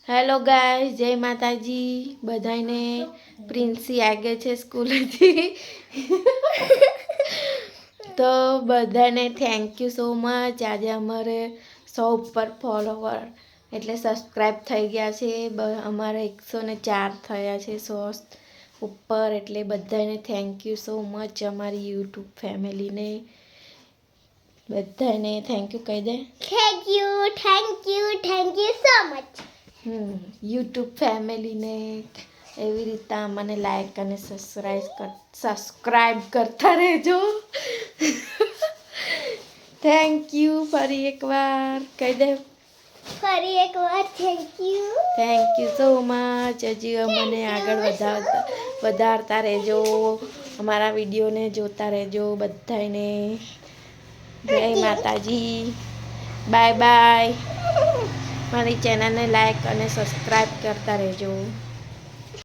Hello guys, જય માતાજી બધાને। પ્રિન્સી આગે છે સ્કૂલેથી તો બધાને થેન્ક યુ સો મચ। આજે અમારે 100 ઉપર ફોલોવર એટલે સબસ્ક્રાઈબ થઈ ગયા છે। અમારે 104 થયા છે 100 ઉપર, એટલે બધાને થેન્ક યુ સો મચ। અમારી યુટ્યુબ ફેમિલીને બધાને થેન્ક યુ કહી દે। Thank you so much. YouTube ફેમિલીને એવી રીતના મને લાઈક અને સબસ્ક્રાઈબ કરતા રહેજો। થેન્ક યુ ફરી એકવાર કહી દે। ફરી એકવાર થેન્ક યુ સો મચ। હજી અમને આગળ વધારતા રહેજો, અમારા વિડીયોને જોતા રહેજો બધાને। જય માતાજી, બાય બાય। મારી ચેનલને લાઈક અને સબસ્ક્રાઈબ કરતા રહેજો।